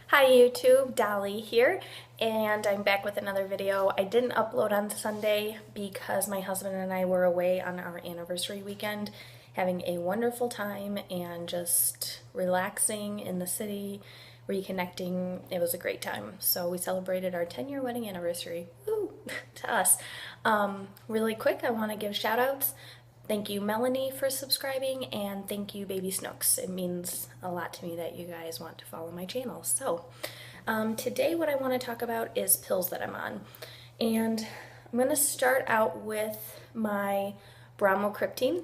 Hi YouTube, Dolly here, and I'm back with another video. I didn't upload on Sunday because my husband and I were away on our anniversary weekend, having a wonderful time and just relaxing in the city, reconnecting. It was a great time. So we celebrated our 10-year wedding anniversary. Woo! To us. Really quick, I want to give shout outs. Thank you, Melanie, for subscribing, and thank you, Baby Snooks. It means a lot to me that you guys want to follow my channel. So, today what I want to talk about is pills that I'm on. And I'm going to start out with my bromocriptine.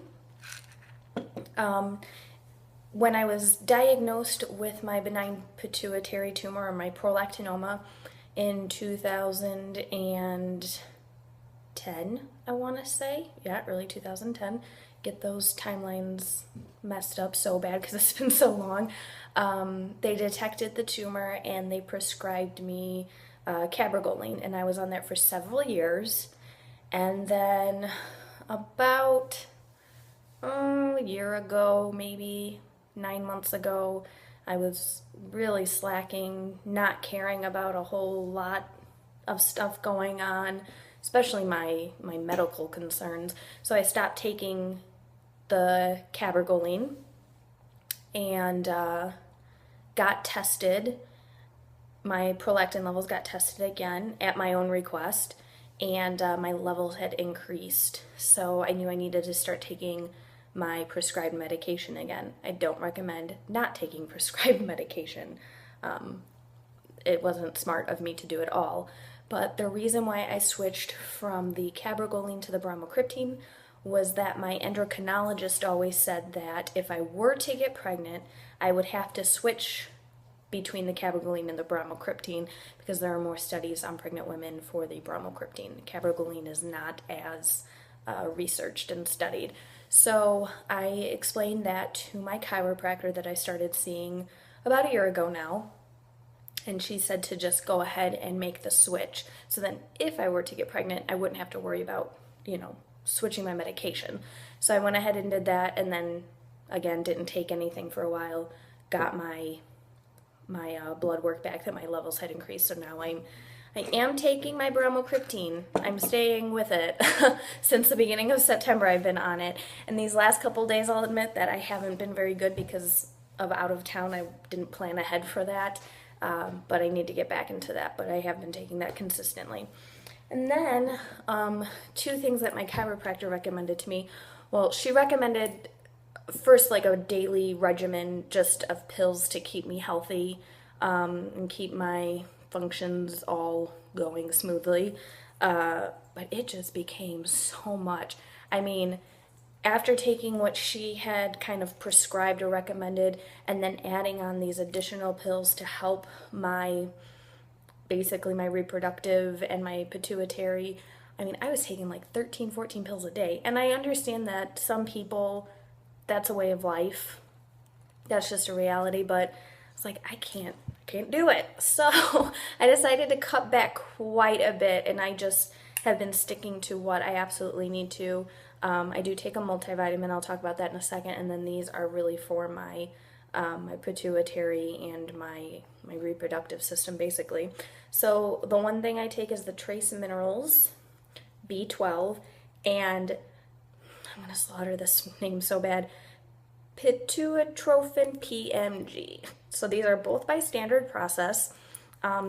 When I was diagnosed with my benign pituitary tumor, or my prolactinoma, in 2010, I want to say. Yeah, early 2010. Get those timelines messed up so bad because it's been so long. They detected the tumor and they prescribed me cabergoline, and I was on that for several years. And then about a year ago, maybe 9 months ago, I was really slacking, not caring about a whole lot of stuff going on, especially my medical concerns. So I stopped taking the cabergoline and got tested. My prolactin levels got tested again at my own request, and my levels had increased. So I knew I needed to start taking my prescribed medication again. I don't recommend not taking prescribed medication. It wasn't smart of me to do it all. But the reason why I switched from the cabergoline to the bromocriptine was that my endocrinologist always said that if I were to get pregnant, I would have to switch between the cabergoline and the bromocriptine because there are more studies on pregnant women for the bromocriptine. Cabergoline is not as researched and studied. So I explained that to my chiropractor that I started seeing about a year ago now. And she said to just go ahead and make the switch. So then if I were to get pregnant, I wouldn't have to worry about, switching my medication. So I went ahead and did that, and then again, didn't take anything for a while, got my blood work back that my levels had increased. So now I am taking my bromocriptine. I'm staying with it. Since the beginning of September, I've been on it. And these last couple days, I'll admit that I haven't been very good because of out of town. I didn't plan ahead for that. But I need to get back into that. But I have been taking that consistently. And then two things that my chiropractor recommended to me. Well, she recommended first like a daily regimen just of pills to keep me healthy and keep my functions all going smoothly. But it just became so much. I mean, after taking what she had kind of prescribed or recommended and then adding on these additional pills to help basically my reproductive and my pituitary, I mean, I was taking like 13, 14 pills a day. And I understand that some people, that's a way of life. That's just a reality, but it's like, I can't do it. So I decided to cut back quite a bit, and I just have been sticking to what I absolutely need to. I do take a multivitamin. I'll talk about that in a second. And then these are really for my pituitary and my reproductive system, basically. So the one thing I take is the trace minerals, B12, and I'm gonna slaughter this name so bad, pituitrophin PMG. So these are both by standard process.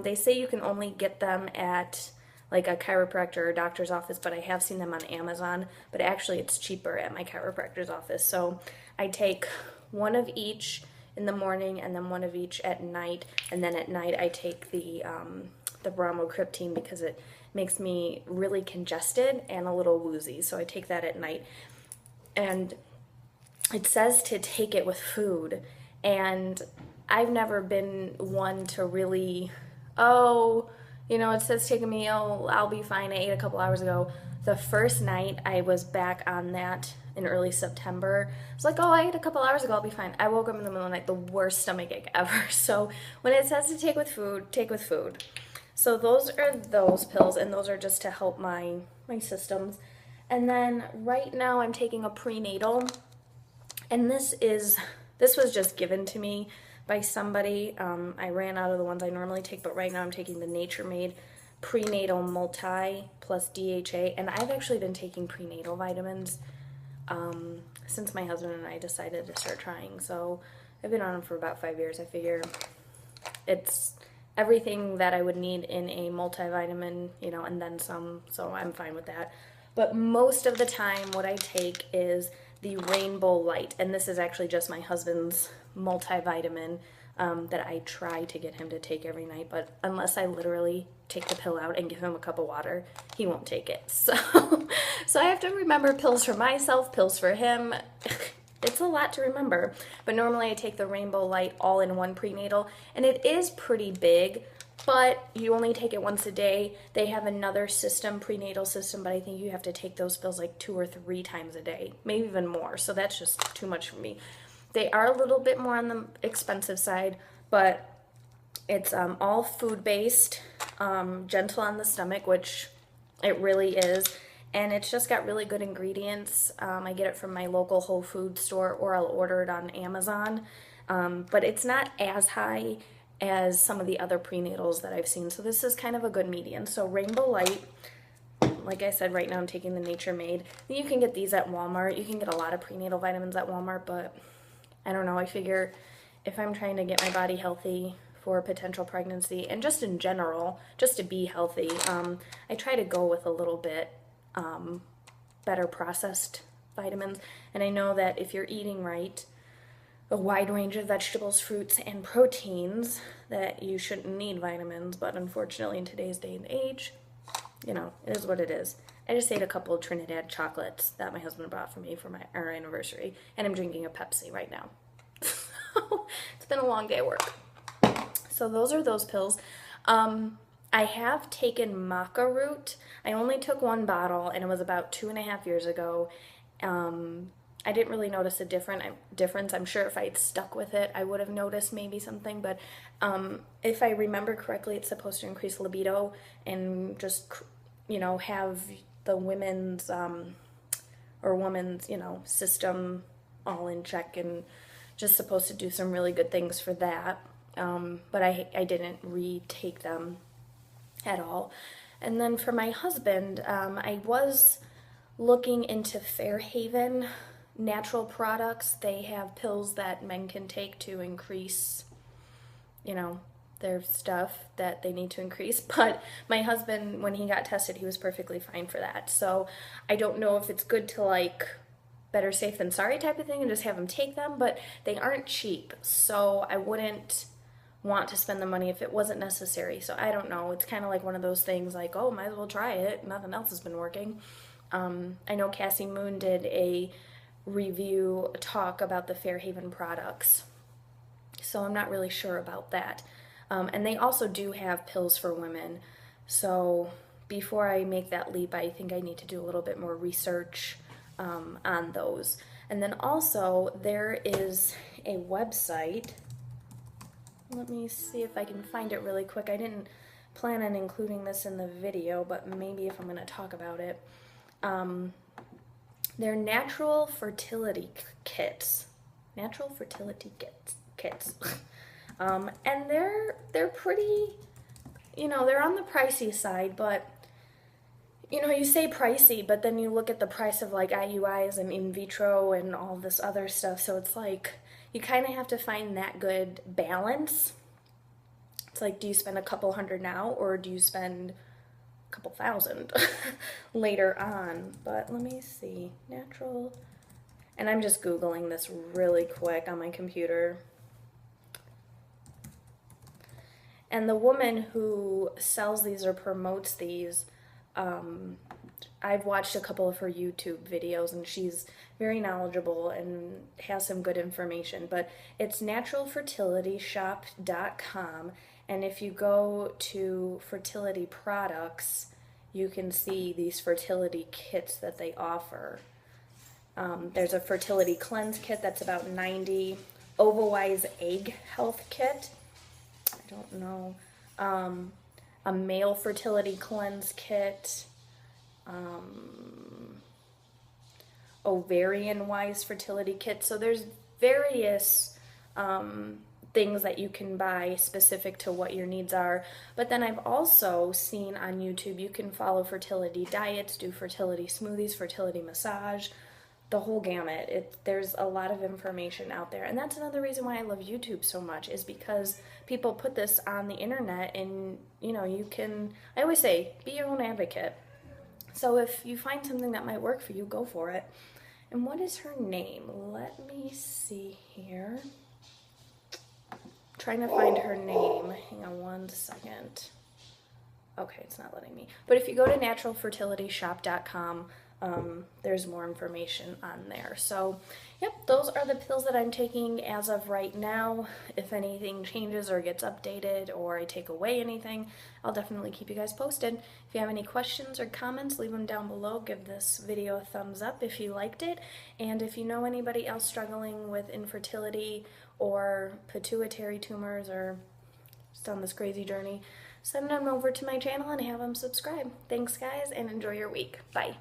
They say you can only get them at like a chiropractor or doctor's office, but I have seen them on Amazon, but actually it's cheaper at my chiropractor's office. So I take one of each in the morning and then one of each at night, and then at night I take the bromocriptine because it makes me really congested and a little woozy, so I take that at night. And it says to take it with food, and I've never been one to really, it says take a meal, I'll be fine. I ate a couple hours ago. The first night I was back on that in early September. It's like, I ate a couple hours ago, I'll be fine. I woke up in the middle of the night, the worst stomachache ever. So when it says to take with food, take with food. So those are those pills, and those are just to help my systems. And then right now I'm taking a prenatal, and this was just given to me by somebody. I ran out of the ones I normally take, but right now I'm taking the Nature Made Prenatal Multi plus DHA, and I've actually been taking prenatal vitamins since my husband and I decided to start trying. So I've been on them for about 5 years. I figure it's everything that I would need in a multivitamin, you know, and then some, so I'm fine with that. But most of the time what I take is the Rainbow Light, and this is actually just my husband's multivitamin that I try to get him to take every night, but unless I literally take the pill out and give him a cup of water, he won't take it. So, so I have to remember pills for myself, pills for him. It's a lot to remember, but normally I take the Rainbow Light all-in-one prenatal, and it is pretty big, but you only take it once a day. They have another system, prenatal system, but I think you have to take those pills like 2 or 3 times a day, maybe even more, so that's just too much for me. They are a little bit more on the expensive side, but it's all food-based, gentle on the stomach, which it really is. And it's just got really good ingredients. I get it from my local Whole Food store, or I'll order it on Amazon. But it's not as high as some of the other prenatals that I've seen. So this is kind of a good median. So Rainbow Light, like I said, right now I'm taking the Nature Made. You can get these at Walmart. You can get a lot of prenatal vitamins at Walmart, but I don't know. I figure if I'm trying to get my body healthy for potential pregnancy and just in general, just to be healthy, I try to go with a little bit better processed vitamins. And I know that if you're eating right, a wide range of vegetables, fruits, and proteins, that you shouldn't need vitamins, but unfortunately in today's day and age, you know, it is what it is. I just ate a couple of Trinidad chocolates that my husband bought for me for our anniversary, and I'm drinking a Pepsi right now. It's been a long day at work. So those are those pills. I have taken maca root. I only took 1 bottle, and it was about 2.5 years ago. I didn't really notice a difference. I'm sure if I had stuck with it, I would have noticed maybe something. But if I remember correctly, it's supposed to increase libido and just, you know, have the women's or woman's, you know, system all in check, and just supposed to do some really good things for that. But I didn't retake them at all. And then for my husband, I was looking into Fairhaven natural products. They have pills that men can take to increase, you know, their stuff that they need to increase. But my husband, when he got tested, he was perfectly fine for that. So I don't know if it's good to, like, better safe than sorry type of thing and just have him take them, but they aren't cheap. So I wouldn't want to spend the money if it wasn't necessary. So I don't know. It's kind of like one of those things like, oh, might as well try it. Nothing else has been working. I know Cassie Moon did a review talk about the Fairhaven products. So I'm not really sure about that. And they also do have pills for women. So before I make that leap, I think I need to do a little bit more research on those. And then also there is a website. Let me see if I can find it really quick. I didn't plan on including this in the video, but maybe if I'm going to talk about it. They're natural fertility kits. Natural fertility kits. And they're pretty, you know, they're on the pricey side, but you know, you say pricey, but then you look at the price of like IUIs and in vitro and all this other stuff, so it's like you kind of have to find that good balance. It's like, do you spend a couple $100 now, or do you spend a couple $1,000 later on? But let me see, natural, and I'm just Googling this really quick on my computer. And the woman who sells these or promotes these, I've watched a couple of her YouTube videos, and she's very knowledgeable and has some good information. But it's naturalfertilityshop.com, and if you go to fertility products, you can see these fertility kits that they offer. There's a fertility cleanse kit that's about $90. Ovawise egg health kit. I don't know. A male fertility cleanse kit, ovarian wise fertility kit. So there's various things that you can buy specific to what your needs are. But then I've also seen on YouTube you can follow fertility diets, do fertility smoothies, fertility massage, the whole gamut. There's a lot of information out there. And that's another reason why I love YouTube so much, is because people put this on the internet, and you can, I always say, be your own advocate. So if you find something that might work for you, go for it. And what is her name? Let me see here. Trying to find her name. Hang on one second. Okay, it's not letting me. But if you go to naturalfertilityshop.com, there's more information on there. So, yep, those are the pills that I'm taking as of right now. If anything changes or gets updated or I take away anything, I'll definitely keep you guys posted. If you have any questions or comments, leave them down below. Give this video a thumbs up if you liked it. And if you know anybody else struggling with infertility or pituitary tumors or just on this crazy journey, send them over to my channel and have them subscribe. Thanks, guys, and enjoy your week. Bye.